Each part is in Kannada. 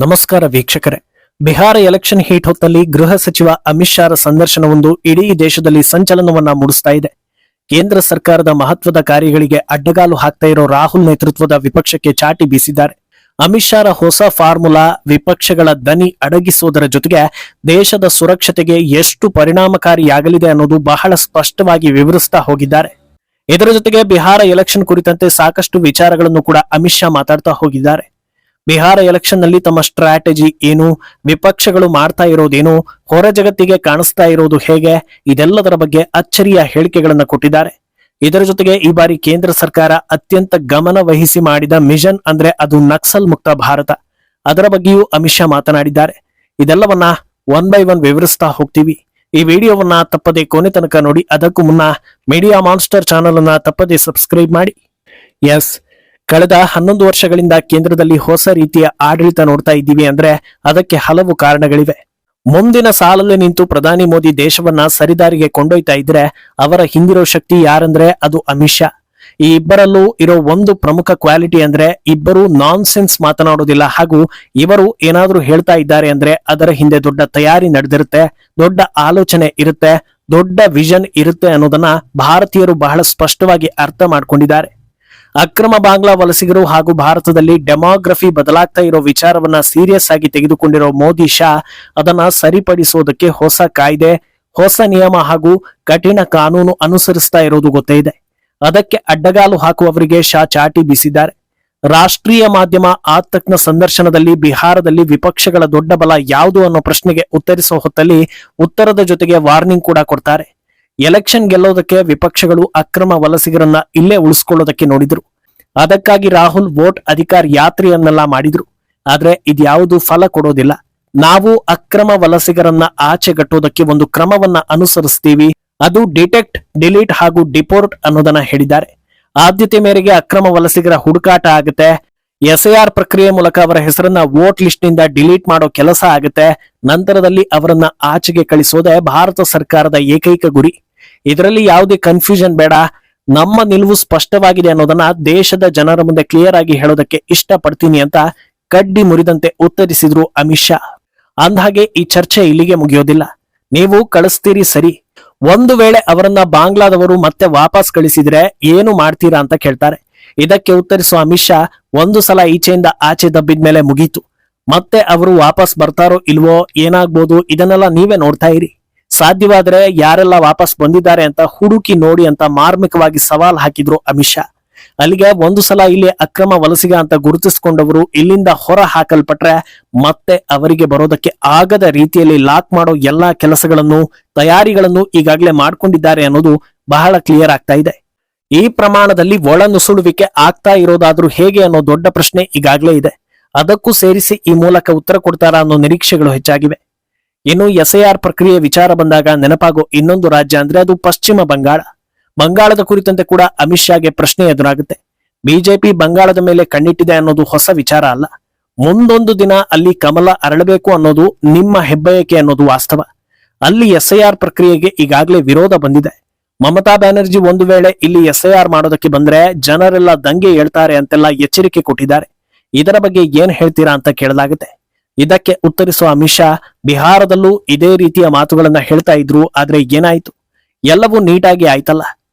ನಮಸ್ಕಾರ ವೀಕ್ಷಕರೇ. ಬಿಹಾರ ಎಲೆಕ್ಷನ್ ಹೀಟ್ ಹೊತ್ತಲ್ಲಿ ಗೃಹ ಸಚಿವ ಅಮಿತ್ ಶಾ ಸಂದರ್ಶನವೊಂದು ಇಡೀ ದೇಶದಲ್ಲಿ ಸಂಚಲನವನ್ನ ಮೂಡಿಸ್ತಾ ಇದೆ. ಕೇಂದ್ರ ಸರ್ಕಾರದ ಮಹತ್ವದ ಕಾರ್ಯಗಳಿಗೆ ಅಡ್ಡಗಾಲು ಹಾಕ್ತಾ ಇರೋ ರಾಹುಲ್ ನೇತೃತ್ವದ ವಿಪಕ್ಷಕ್ಕೆ ಚಾಟಿ ಬೀಸಿದ್ದಾರೆ. ಅಮಿತ್ ಶಾ ಹೊಸ ಫಾರ್ಮುಲಾ ವಿಪಕ್ಷಗಳ ದನಿ ಅಡಗಿಸುವುದರ ಜೊತೆಗೆ ದೇಶದ ಸುರಕ್ಷತೆಗೆ ಎಷ್ಟು ಪರಿಣಾಮಕಾರಿಯಾಗಲಿದೆ ಅನ್ನೋದು ಬಹಳ ಸ್ಪಷ್ಟವಾಗಿ ವಿವರಿಸ್ತಾ ಹೋಗಿದ್ದಾರೆ. ಇದರ ಜೊತೆಗೆ ಬಿಹಾರ ಎಲೆಕ್ಷನ್ ಕುರಿತಂತೆ ಸಾಕಷ್ಟು ವಿಚಾರಗಳನ್ನು ಕೂಡ ಅಮಿತ್ ಶಾ ಮಾತಾಡ್ತಾ ಹೋಗಿದ್ದಾರೆ. ಬಿಹಾರ ಎಲೆಕ್ಷನ್ ನಲ್ಲಿ ತಮ್ಮ ಸ್ಟ್ರಾಟಜಿ ಏನು, ವಿಪಕ್ಷಗಳು ಮಾಡ್ತಾ ಇರೋದೇನು, ಹೊರ ಜಗತ್ತಿಗೆ ಕಾಣಿಸ್ತಾ ಇರೋದು ಹೇಗೆ, ಇದೆಲ್ಲದರ ಬಗ್ಗೆ ಅಚ್ಚರಿಯ ಹೇಳಿಕೆಗಳನ್ನು ಕೊಟ್ಟಿದ್ದಾರೆ. ಇದರ ಜೊತೆಗೆ ಈ ಬಾರಿ ಕೇಂದ್ರ ಸರ್ಕಾರ ಅತ್ಯಂತ ಗಮನ ವಹಿಸಿ ಮಾಡಿದ ಮಿಷನ್ ಅಂದ್ರೆ ಅದು ನಕ್ಸಲ್ ಮುಕ್ತ ಭಾರತ, ಅದರ ಬಗ್ಗೆಯೂ ಅಮಿತ್ ಶಾ ಮಾತನಾಡಿದ್ದಾರೆ. ಇದೆಲ್ಲವನ್ನ ಒನ್ ಬೈ ಒನ್ ವಿವರಿಸ್ತಾ ಹೋಗ್ತೀವಿ. ಈ ವಿಡಿಯೋವನ್ನ ತಪ್ಪದೆ ಕೊನೆ ತನಕ ನೋಡಿ. ಅದಕ್ಕೂ ಮುನ್ನ ಮೀಡಿಯಾ ಮಾನ್ಸ್ಟರ್ ಚಾನೆಲ್ ಅನ್ನ ತಪ್ಪದೆ ಸಬ್ಸ್ಕ್ರೈಬ್ ಮಾಡಿ. ಎಸ್, ಕಳೆದ 11 ವರ್ಷಗಳಿಂದ ಕೇಂದ್ರದಲ್ಲಿ ಹೊಸ ರೀತಿಯ ಆಡಳಿತ ನೋಡ್ತಾ ಇದ್ದೀವಿ ಅಂದ್ರೆ ಅದಕ್ಕೆ ಹಲವು ಕಾರಣಗಳಿವೆ. ಮುಂದಿನ ಸಾಲಲ್ಲಿ ನಿಂತು ಪ್ರಧಾನಿ ಮೋದಿ ದೇಶವನ್ನ ಸರಿದಾರಿಗೆ ಕೊಂಡೊಯ್ತಾ ಇದ್ರೆ ಅವರ ಹಿಂದಿರೋ ಶಕ್ತಿ ಯಾರಂದ್ರೆ ಅದು ಅಮಿತ್ ಶಾ. ಈ ಇಬ್ಬರಲ್ಲೂ ಇರೋ ಒಂದು ಪ್ರಮುಖ ಕ್ವಾಲಿಟಿ ಅಂದ್ರೆ ಇಬ್ಬರು ನಾನ್ ಸೆನ್ಸ್ ಮಾತನಾಡೋದಿಲ್ಲ, ಹಾಗೂ ಇವರು ಏನಾದ್ರೂ ಹೇಳ್ತಾ ಇದ್ದಾರೆ ಅಂದ್ರೆ ಅದರ ಹಿಂದೆ ದೊಡ್ಡ ತಯಾರಿ ನಡೆದಿರುತ್ತೆ, ದೊಡ್ಡ ಆಲೋಚನೆ ಇರುತ್ತೆ, ದೊಡ್ಡ ವಿಷನ್ ಇರುತ್ತೆ ಅನ್ನೋದನ್ನ ಭಾರತೀಯರು ಬಹಳ ಸ್ಪಷ್ಟವಾಗಿ ಅರ್ಥ ಮಾಡ್ಕೊಂಡಿದ್ದಾರೆ. ಅಕ್ರಮ ಬಾಂಗ್ಲಾ ವಲಸಿಗರು ಹಾಗೂ ಭಾರತದಲ್ಲಿ ಡೆಮೋಗ್ರಫಿ ಬದಲಾಗ್ತಾ ಇರೋ ವಿಚಾರವನ್ನ ಸೀರಿಯಸ್ ಆಗಿ ತೆಗೆದುಕೊಂಡಿರೋ ಮೋದಿ ಶಾ ಅದನ್ನ ಸರಿಪಡಿಸೋದಕ್ಕೆ ಹೊಸ ಕಾಯ್ದೆ, ಹೊಸ ನಿಯಮ ಹಾಗೂ ಕಠಿಣ ಕಾನೂನು ಅನುಸರಿಸ್ತಾ ಇರೋದು ಗೊತ್ತೇ ಇದೆ. ಅದಕ್ಕೆ ಅಡ್ಡಗಾಲು ಹಾಕುವವರಿಗೆ ಶಾ ಚಾಟಿ ಬೀಸಿದ್ದಾರೆ. ರಾಷ್ಟ್ರೀಯ ಮಾಧ್ಯಮ ಆದ್ ತಕ್ನ ಸಂದರ್ಶನದಲ್ಲಿ ಬಿಹಾರದಲ್ಲಿ ವಿಪಕ್ಷಗಳ ದೊಡ್ಡ ಬಲ ಯಾವುದು ಅನ್ನೋ ಪ್ರಶ್ನೆಗೆ ಉತ್ತರಿಸೋ ಹೊತ್ತಲ್ಲಿ ಉತ್ತರದ ಜೊತೆಗೆ ವಾರ್ನಿಂಗ್ ಕೂಡ ಕೊಡ್ತಾರೆ. ಎಲೆಕ್ಷನ್ ಗೆಲ್ಲೋದಕ್ಕೆ ವಿಪಕ್ಷಗಳು ಅಕ್ರಮ ವಲಸಿಗರನ್ನ ಇಲ್ಲೇ ಉಳಿಸ್ಕೊಳ್ಳೋದಕ್ಕೆ ನೋಡಿದ್ರು. ಅದಕ್ಕಾಗಿ ರಾಹುಲ್ ವೋಟ್ ಅಧಿಕಾರ ಯಾತ್ರೆಯನ್ನೆಲ್ಲ ಮಾಡಿದ್ರು. ಆದ್ರೆ ಇದ್ಯಾವುದು ಫಲ ಕೊಡೋದಿಲ್ಲ. ನಾವು ಅಕ್ರಮ ವಲಸಿಗರನ್ನ ಆಚೆಗಟ್ಟೋದಕ್ಕೆ ಒಂದು ಕ್ರಮವನ್ನ ಅನುಸರಿಸ್ತೀವಿ, ಅದು ಡಿಟೆಕ್ಟ್, ಡಿಲೀಟ್ ಹಾಗೂ ಡಿಪೋರ್ಟ್ ಅನ್ನೋದನ್ನ ಹೇಳಿದ್ದಾರೆ. ಆದ್ಯತೆ ಮೇರೆಗೆ ಅಕ್ರಮ ವಲಸಿಗರ ಹುಡುಕಾಟ ಆಗುತ್ತೆ. SIR ಪ್ರಕ್ರಿಯೆ ಮೂಲಕ ಅವರ ಹೆಸರನ್ನ ವೋಟ್ ಲಿಸ್ಟ್ ನಿಂದ ಡಿಲೀಟ್ ಮಾಡೋ ಕೆಲಸ ಆಗುತ್ತೆ. ನಂತರದಲ್ಲಿ ಅವರನ್ನ ಆಚೆಗೆ ಕಳಿಸೋದೇ ಭಾರತ ಸರ್ಕಾರದ ಏಕೈಕ ಗುರಿ. ಇದರಲ್ಲಿ ಯಾವುದೇ ಕನ್ಫ್ಯೂಷನ್ ಬೇಡ, ನಮ್ಮ ನಿಲುವು ಸ್ಪಷ್ಟವಾಗಿದೆ ಅನ್ನೋದನ್ನ ದೇಶದ ಜನರ ಮುಂದೆ ಕ್ಲಿಯರ್ ಆಗಿ ಹೇಳೋದಕ್ಕೆ ಇಷ್ಟಪಡ್ತೀನಿ ಅಂತ ಕಡ್ಡಿ ಮುರಿದಂತೆ ಉತ್ತರಿಸಿದ್ರು ಅಮಿತ್ ಶಾ. ಅಂದ್ಹಾಗೆ ಈ ಚರ್ಚೆ ಇಲ್ಲಿಗೆ ಮುಗಿಯೋದಿಲ್ಲ. ನೀವು ಕಳಿಸ್ತೀರಿ ಸರಿ, ಒಂದು ವೇಳೆ ಅವರನ್ನ ಬಾಂಗ್ಲಾದವರು ಮತ್ತೆ ವಾಪಸ್ ಕಳಿಸಿದ್ರೆ ಏನು ಮಾಡ್ತೀರಾ ಅಂತ ಕೇಳ್ತಾರೆ. ಇದಕ್ಕೆ ಉತ್ತರಿಸುವ ಅಮಿತ್ ಶಾ, ಒಂದು ಸಲ ಈಚೆಯಿಂದ ಆಚೆ ದಬ್ಬಿದ್ಮೇಲೆ ಮುಗೀತು, ಮತ್ತೆ ಅವರು ವಾಪಸ್ ಬರ್ತಾರೋ ಇಲ್ವೋ, ಏನಾಗ್ಬೋದು ಇದನ್ನೆಲ್ಲ ನೀವೇ ನೋಡ್ತಾ ಇರಿ. ಸಾಧ್ಯವಾದ್ರೆ ಯಾರೆಲ್ಲ ವಾಪಸ್ ಬಂದಿದ್ದಾರೆ ಅಂತ ಹುಡುಕಿ ನೋಡಿ ಅಂತ ಮಾರ್ಮಿಕವಾಗಿ ಸವಾಲ್ ಹಾಕಿದ್ರು ಅಮಿತ್ ಶಾ. ಅಲ್ಲಿಗೆ ಒಂದು ಸಲ ಇಲ್ಲಿ ಅಕ್ರಮ ವಲಸಿಗ ಅಂತ ಗುರುತಿಸಿಕೊಂಡವರು ಇಲ್ಲಿಂದ ಹೊರ ಹಾಕಲ್ಪಟ್ರೆ ಮತ್ತೆ ಅವರಿಗೆ ಬರೋದಕ್ಕೆ ಆಗದ ರೀತಿಯಲ್ಲಿ ಲಾಕ್ ಮಾಡೋ ಎಲ್ಲಾ ಕೆಲಸಗಳನ್ನು, ತಯಾರಿಗಳನ್ನು ಈಗಾಗಲೇ ಮಾಡ್ಕೊಂಡಿದ್ದಾರೆ ಅನ್ನೋದು ಬಹಳ ಕ್ಲಿಯರ್ ಆಗ್ತಾ ಇದೆ. ಈ ಪ್ರಮಾಣದಲ್ಲಿ ಒಳ ನುಸುಳುವಿಕೆ ಆಗ್ತಾ ಇರೋದಾದ್ರೂ ಹೇಗೆ ಅನ್ನೋ ದೊಡ್ಡ ಪ್ರಶ್ನೆ ಈಗಾಗಲೇ ಇದೆ. ಅದಕ್ಕೂ ಸೇರಿಸಿ ಈ ಮೂಲಕ ಉತ್ತರ ಕೊಡ್ತಾರಾ ಅನ್ನೋ ನಿರೀಕ್ಷೆಗಳು ಹೆಚ್ಚಾಗಿವೆ. ಇನ್ನು SIR ಪ್ರಕ್ರಿಯೆ ವಿಚಾರ ಬಂದಾಗ ನೆನಪಾಗೋ ಇನ್ನೊಂದು ರಾಜ್ಯ ಅಂದ್ರೆ ಅದು ಪಶ್ಚಿಮ ಬಂಗಾಳ. ಬಂಗಾಳದ ಕುರಿತಂತೆ ಕೂಡ ಅಮಿತ್ ಶಾಗೆ ಪ್ರಶ್ನೆ ಎದುರಾಗುತ್ತೆ. ಬಿಜೆಪಿ ಬಂಗಾಳದ ಮೇಲೆ ಕಣ್ಣಿಟ್ಟಿದೆ ಅನ್ನೋದು ಹೊಸ ವಿಚಾರ ಅಲ್ಲ. ಮುಂದೊಂದು ದಿನ ಅಲ್ಲಿ ಕಮಲ ಅರಳಬೇಕು ಅನ್ನೋದು ನಿಮ್ಮ ಹೆಬ್ಬಯಕೆ ಅನ್ನೋದು ವಾಸ್ತವ. ಅಲ್ಲಿ SIR ಪ್ರಕ್ರಿಯೆಗೆ ಈಗಾಗಲೇ ವಿರೋಧ ಬಂದಿದೆ. ಮಮತಾ ಬ್ಯಾನರ್ಜಿ ಒಂದು ವೇಳೆ ಇಲ್ಲಿ SIR ಮಾಡೋದಕ್ಕೆ ಬಂದ್ರೆ ಜನರೆಲ್ಲ ದಂಗೆ ಹೇಳ್ತಾರೆ ಅಂತೆಲ್ಲ ಎಚ್ಚರಿಕೆ ಕೊಟ್ಟಿದ್ದಾರೆ. ಇದರ ಬಗ್ಗೆ ಏನ್ ಹೇಳ್ತೀರಾ ಅಂತ ಕೇಳಲಾಗುತ್ತೆ. ಇದಕ್ಕೆ ಉತ್ತರಿಸುವ ಅಮಿತ್ ಶಾ, ಬಿಹಾರದಲ್ಲೂ ಇದೇ ರೀತಿಯ ಮಾತುಗಳನ್ನ ಹೇಳ್ತಾ ಇದ್ರು, ಆದ್ರೆ ಏನಾಯ್ತು, ಎಲ್ಲವೂ ನೀಟಾಗಿ ಆಯ್ತಲ್ಲ,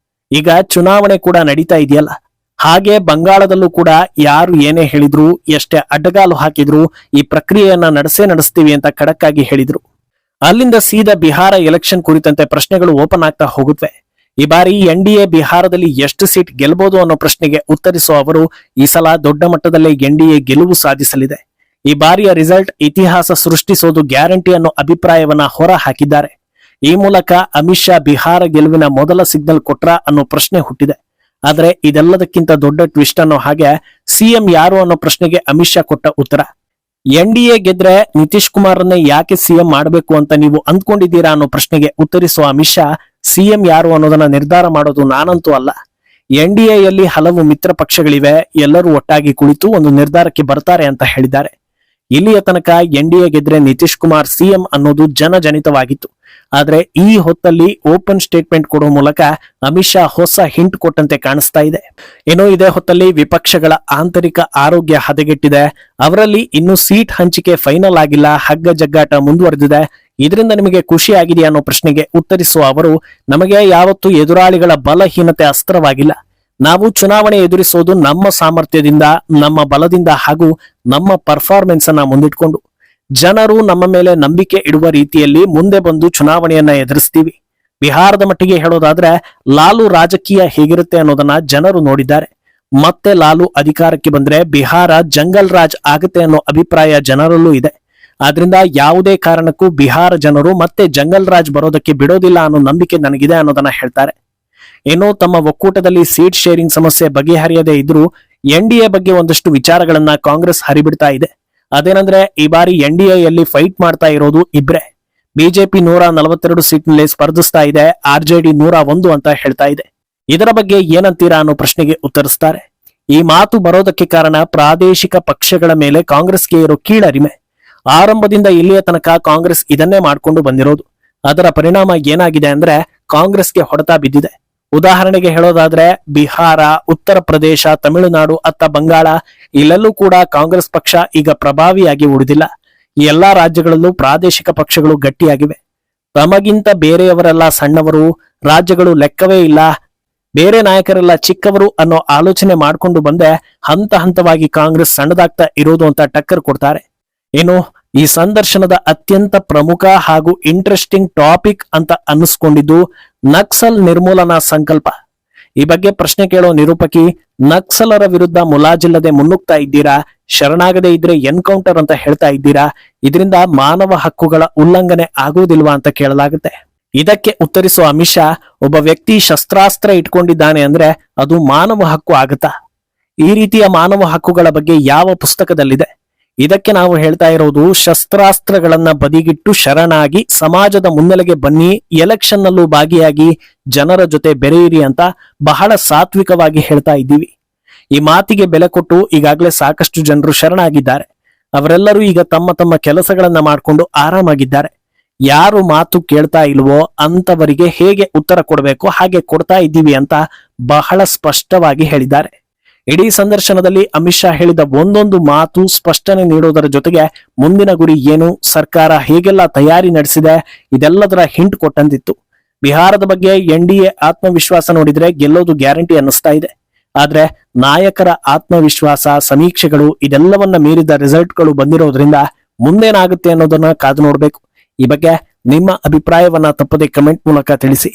ಈಗ ಚುನಾವಣೆ ಕೂಡ ನಡೀತಾ ಇದೆಯಲ್ಲ, ಹಾಗೆ ಬಂಗಾಳದಲ್ಲೂ ಕೂಡ ಯಾರು ಏನೇ ಹೇಳಿದ್ರು, ಎಷ್ಟೇ ಅಡ್ಡಗಾಲು ಹಾಕಿದ್ರು ಈ ಪ್ರಕ್ರಿಯೆಯನ್ನ ನಡೆಸ್ತೀವಿ ಅಂತ ಖಡಕ್ ಆಗಿ ಹೇಳಿದ್ರು. ಅಲ್ಲಿಂದ ಸೀದಾ ಬಿಹಾರ ಎಲೆಕ್ಷನ್ ಕುರಿತಂತೆ ಪ್ರಶ್ನೆಗಳು ಓಪನ್ ಆಗ್ತಾ ಹೋಗುತ್ತವೆ. ಈ ಬಾರಿ NDA ಬಿಹಾರದಲ್ಲಿ ಎಷ್ಟು ಸೀಟ್ ಗೆಲ್ಲಬಹುದು ಅನ್ನೋ ಪ್ರಶ್ನೆಗೆ ಉತ್ತರಿಸುವ ಅವರು, ಈ ಸಲ ದೊಡ್ಡ ಮಟ್ಟದಲ್ಲೇ NDA ಗೆಲುವು ಸಾಧಿಸಲಿದೆ. ಈ ಬಾರಿಯ ರಿಸಲ್ಟ್ ಇತಿಹಾಸ ಸೃಷ್ಟಿಸೋದು ಗ್ಯಾರಂಟಿ ಅನ್ನೋ ಅಭಿಪ್ರಾಯವನ್ನ ಹೊರ ಹಾಕಿದ್ದಾರೆ. ಈ ಮೂಲಕ ಅಮಿತ್ ಶಾ ಬಿಹಾರ ಗೆಲುವಿನ ಮೊದಲ ಸಿಗ್ನಲ್ ಕೊಟ್ರ ಅನ್ನೋ ಪ್ರಶ್ನೆ ಹುಟ್ಟಿದೆ. ಆದ್ರೆ ಇದೆಲ್ಲದಕ್ಕಿಂತ ದೊಡ್ಡ ಟ್ವಿಸ್ಟ್ ಅನ್ನೋ ಹಾಗೆ CM ಯಾರು ಅನ್ನೋ ಪ್ರಶ್ನೆಗೆ ಅಮಿತ್ ಶಾ ಕೊಟ್ಟ ಉತ್ತರ, NDA ಗೆದ್ರೆ ನಿತೀಶ್ ಕುಮಾರ್ನೇ ಯಾಕೆ CM ಮಾಡಬೇಕು ಅಂತ ನೀವು ಅಂದ್ಕೊಂಡಿದ್ದೀರಾ ಅನ್ನೋ ಪ್ರಶ್ನೆಗೆ ಉತ್ತರಿಸುವ ಅಮಿತ್ ಶಾ, CM ಯಾರು ಅನ್ನೋದನ್ನ ನಿರ್ಧಾರ ಮಾಡೋದು ನಾನಂತೂ ಅಲ್ಲ. NDAಯಲ್ಲಿ ಹಲವು ಮಿತ್ರ ಪಕ್ಷಗಳಿವೆ, ಎಲ್ಲರೂ ಒಟ್ಟಾಗಿ ಕುಳಿತು ಒಂದು ನಿರ್ಧಾರಕ್ಕೆ ಬರ್ತಾರೆ ಅಂತ ಹೇಳಿದ್ದಾರೆ. ಇಲ್ಲಿಯ ತನಕ NDA ಗೆದ್ರೆ ನಿತೀಶ್ ಕುಮಾರ್ CM ಅನ್ನೋದು ಜನಜನಿತವಾಗಿತ್ತು. ಆದ್ರೆ ಈ ಹೊತ್ತಲ್ಲಿ ಓಪನ್ ಸ್ಟೇಟ್ಮೆಂಟ್ ಕೊಡುವ ಮೂಲಕ ಅಮಿತ್ ಶಾ ಹೊಸ ಹಿಂಟ್ ಕೊಟ್ಟಂತೆ ಕಾಣಿಸ್ತಾ ಇದೆ. ಏನೋ ಇದೇ ಹೊತ್ತಲ್ಲಿ ವಿಪಕ್ಷಗಳ ಆಂತರಿಕ ಆರೋಗ್ಯ ಹದಗೆಟ್ಟಿದೆ, ಅವರಲ್ಲಿ ಇನ್ನು ಸೀಟ್ ಹಂಚಿಕೆ ಫೈನಲ್ ಆಗಿಲ್ಲ, ಹಗ್ಗ ಜಗ್ಗಾಟ ಮುಂದುವರೆದಿದೆ, ಇದರಿಂದ ನಿಮಗೆ ಖುಷಿ ಆಗಿದೆಯಾ ಅನ್ನೋ ಪ್ರಶ್ನೆಗೆ ಉತ್ತರಿಸುವ ಅವರು, ನಮಗೆ ಯಾವತ್ತೂ ಎದುರಾಳಿಗಳ ಬಲಹೀನತೆ ಅಸ್ತ್ರವಾಗಿಲ್ಲ. ನಾವು ಚುನಾವಣೆ ಎದುರಿಸೋದು ನಮ್ಮ ಸಾಮರ್ಥ್ಯದಿಂದ, ನಮ್ಮ ಬಲದಿಂದ ಹಾಗೂ ನಮ್ಮ ಪರ್ಫಾರ್ಮೆನ್ಸ್ ಅನ್ನ ಮುಂದಿಟ್ಕೊಂಡು. ಜನರು ನಮ್ಮ ಮೇಲೆ ನಂಬಿಕೆ ಇಡುವ ರೀತಿಯಲ್ಲಿ ಮುಂದೆ ಬಂದು ಚುನಾವಣೆಯನ್ನ ಎದುರಿಸ್ತೀವಿ. ಬಿಹಾರದ ಮಟ್ಟಿಗೆ ಹೇಳೋದಾದ್ರೆ ಲಾಲು ರಾಜಕೀಯ ಹೇಗಿರುತ್ತೆ ಅನ್ನೋದನ್ನ ಜನರು ನೋಡಿದ್ದಾರೆ. ಮತ್ತೆ ಲಾಲು ಅಧಿಕಾರಕ್ಕೆ ಬಂದ್ರೆ ಬಿಹಾರ ಜಂಗಲ್ ರಾಜ್ ಆಗುತ್ತೆ ಅನ್ನೋ ಅಭಿಪ್ರಾಯ ಜನರಲ್ಲೂ ಇದೆ. ಆದ್ರಿಂದ ಯಾವುದೇ ಕಾರಣಕ್ಕೂ ಬಿಹಾರ ಜನರು ಮತ್ತೆ ಜಂಗಲ್ ರಾಜ್ ಬರೋದಕ್ಕೆ ಬಿಡೋದಿಲ್ಲ ಅನ್ನೋ ನಂಬಿಕೆ ನನಗಿದೆ ಅನ್ನೋದನ್ನ ಹೇಳ್ತಾರೆ. ಏನೋ ತಮ್ಮ ಒಕ್ಕೂಟದಲ್ಲಿ ಸೀಟ್ ಶೇರಿಂಗ್ ಸಮಸ್ಯೆ ಬಗೆಹರಿಯದೇ ಇದ್ರೂ ಎನ್ಡಿಎ ಬಗ್ಗೆ ಒಂದಷ್ಟು ವಿಚಾರಗಳನ್ನ ಕಾಂಗ್ರೆಸ್ ಹರಿಬಿಡ್ತಾ ಇದೆ. ಅದೇನಂದ್ರೆ ಈ ಬಾರಿ ಎನ್ಡಿಎಯಲ್ಲಿ ಫೈಟ್ ಮಾಡ್ತಾ ಇರೋದು ಇಬ್ರೆ. ಬಿಜೆಪಿ 142 ಸೀಟ್ನಲ್ಲಿ ಸ್ಪರ್ಧಿಸ್ತಾ ಇದೆ, ಆರ್ಜೆಡಿ 101 ಅಂತ ಹೇಳ್ತಾ ಇದೆ. ಇದರ ಬಗ್ಗೆ ಏನಂತೀರಾ ಅನ್ನೋ ಪ್ರಶ್ನೆಗೆ ಉತ್ತರಿಸ್ತಾರೆ. ಈ ಮಾತು ಬರೋದಕ್ಕೆ ಕಾರಣ ಪ್ರಾದೇಶಿಕ ಪಕ್ಷಗಳ ಮೇಲೆ ಕಾಂಗ್ರೆಸ್ಗೆ ಇರೋ ಕೀಳರಿಮೆ. ಆರಂಭದಿಂದ ಇಲ್ಲಿಯ ತನಕ ಕಾಂಗ್ರೆಸ್ ಇದನ್ನೇ ಮಾಡ್ಕೊಂಡು ಬಂದಿರೋದು. ಅದರ ಪರಿಣಾಮ ಏನಾಗಿದೆ ಅಂದ್ರೆ ಕಾಂಗ್ರೆಸ್ಗೆ ಹೊಡೆತ ಬಿದ್ದಿದೆ. ಉದಾಹರಣೆಗೆ ಹೇಳೋದಾದ್ರೆ ಬಿಹಾರ, ಉತ್ತರ ಪ್ರದೇಶ, ತಮಿಳುನಾಡು, ಅತ್ತ ಬಂಗಾಳ ಇಲ್ಲೆಲ್ಲೂ ಕೂಡ ಕಾಂಗ್ರೆಸ್ ಪಕ್ಷ ಈಗ ಪ್ರಭಾವಿಯಾಗಿ ಉಳಿದಿಲ್ಲ. ಈ ಎಲ್ಲಾ ರಾಜ್ಯಗಳಲ್ಲೂ ಪ್ರಾದೇಶಿಕ ಪಕ್ಷಗಳು ಗಟ್ಟಿಯಾಗಿವೆ. ತಮಗಿಂತ ಬೇರೆಯವರೆಲ್ಲ ಸಣ್ಣವರು, ರಾಜ್ಯಗಳು ಲೆಕ್ಕವೇ ಇಲ್ಲ, ಬೇರೆ ನಾಯಕರೆಲ್ಲ ಚಿಕ್ಕವರು ಅನ್ನೋ ಆಲೋಚನೆ ಮಾಡ್ಕೊಂಡು ಬಂದೆ ಹಂತ ಹಂತವಾಗಿ ಕಾಂಗ್ರೆಸ್ ಸಣ್ಣದಾಗ್ತಾ ಇರೋದು ಅಂತ ಟಕ್ಕರ್ ಕೊಡ್ತಾರೆ. ಏನು ಈ ಸಂದರ್ಶನದ ಅತ್ಯಂತ ಪ್ರಮುಖ ಹಾಗೂ ಇಂಟ್ರೆಸ್ಟಿಂಗ್ ಟಾಪಿಕ್ ಅಂತ ಅನ್ನಿಸ್ಕೊಂಡಿದ್ದು ನಕ್ಸಲ್ ನಿರ್ಮೂಲನಾ ಸಂಕಲ್ಪ. ಈ ಬಗ್ಗೆ ಪ್ರಶ್ನೆ ಕೇಳೋ ನಿರೂಪಕಿ, ನಕ್ಸಲರ ವಿರುದ್ಧ ಮುಲಾಜಿಲ್ಲದೆ ಮುನ್ನುಗ್ತಾ ಇದ್ದೀರಾ, ಶರಣಾಗದೆ ಇದ್ರೆ ಎನ್ಕೌಂಟರ್ ಅಂತ ಹೇಳ್ತಾ ಇದ್ದೀರಾ, ಇದರಿಂದ ಮಾನವ ಹಕ್ಕುಗಳ ಉಲ್ಲಂಘನೆ ಆಗುವುದಿಲ್ವಾ ಅಂತ ಕೇಳಲಾಗುತ್ತೆ. ಇದಕ್ಕೆ ಉತ್ತರಿಸುವ ಅಮಿತ್ ಶಾ, ಒಬ್ಬ ವ್ಯಕ್ತಿ ಶಸ್ತ್ರಾಸ್ತ್ರ ಇಟ್ಕೊಂಡಿದ್ದಾನೆ ಅಂದ್ರೆ ಅದು ಮಾನವ ಹಕ್ಕು ಆಗುತ್ತಾ? ಈ ರೀತಿಯ ಮಾನವ ಹಕ್ಕುಗಳ ಬಗ್ಗೆ ಯಾವ ಪುಸ್ತಕದಲ್ಲಿದೆ? ಇದಕ್ಕೆ ನಾವು ಹೇಳ್ತಾ ಇರೋದು, ಶಸ್ತ್ರಾಸ್ತ್ರಗಳನ್ನ ಬದಿಗಿಟ್ಟು ಶರಣಾಗಿ ಸಮಾಜದ ಮುನ್ನೆಲೆಗೆ ಬನ್ನಿ, ಎಲೆಕ್ಷನ್ ನಲ್ಲೂ ಭಾಗಿಯಾಗಿ ಜನರ ಜೊತೆ ಬೆರೆಯಿರಿ ಅಂತ ಬಹಳ ಸಾತ್ವಿಕವಾಗಿ ಹೇಳ್ತಾ ಇದ್ದೀವಿ. ಈ ಮಾತಿಗೆ ಬೆಲೆ ಕೊಟ್ಟು ಈಗಾಗಲೇ ಸಾಕಷ್ಟು ಜನರು ಶರಣಾಗಿದ್ದಾರೆ. ಅವರೆಲ್ಲರೂ ಈಗ ತಮ್ಮ ತಮ್ಮ ಕೆಲಸಗಳನ್ನ ಮಾಡಿಕೊಂಡು ಆರಾಮಾಗಿದ್ದಾರೆ. ಯಾರು ಮಾತು ಕೇಳ್ತಾ ಇಲ್ವೋ ಅಂತವರಿಗೆ ಹೇಗೆ ಉತ್ತರ ಕೊಡಬೇಕು ಹಾಗೆ ಕೊಡ್ತಾ ಇದ್ದೀವಿ ಅಂತ ಬಹಳ ಸ್ಪಷ್ಟವಾಗಿ ಹೇಳಿದ್ದಾರೆ. ಇಡೀ ಸಂದರ್ಶನದಲ್ಲಿ ಅಮಿತ್ ಶಾ ಹೇಳಿದ ಒಂದೊಂದು ಮಾತು ಸ್ಪಷ್ಟನೆ ನೀಡೋದರ ಜೊತೆಗೆ ಮುಂದಿನ ಗುರಿ ಏನು, ಸರ್ಕಾರ ಹೇಗೆಲ್ಲ ತಯಾರಿ ನಡೆಸಿದೆ, ಇದೆಲ್ಲದರ ಹಿಂಟ್ ಕೊಟ್ಟಂತಿತ್ತು. ಬಿಹಾರದ ಬಗ್ಗೆ ಎನ್ಡಿಎ ಆತ್ಮವಿಶ್ವಾಸ ನೋಡಿದ್ರೆ ಗೆಲ್ಲೋದು ಗ್ಯಾರಂಟಿ ಅನ್ನಿಸ್ತಾ ಇದೆ. ಆದ್ರೆ ನಾಯಕರ ಆತ್ಮವಿಶ್ವಾಸ, ಸಮೀಕ್ಷೆಗಳು ಇದೆಲ್ಲವನ್ನ ಮೀರಿದ ರಿಸಲ್ಟ್ಗಳು ಬಂದಿರೋದ್ರಿಂದ ಮುಂದೇನಾಗುತ್ತೆ ಅನ್ನೋದನ್ನ ಕಾದು ನೋಡ್ಬೇಕು. ಈ ಬಗ್ಗೆ ನಿಮ್ಮ ಅಭಿಪ್ರಾಯವನ್ನ ತಪ್ಪದೆ ಕಮೆಂಟ್ ಮೂಲಕ ತಿಳಿಸಿ.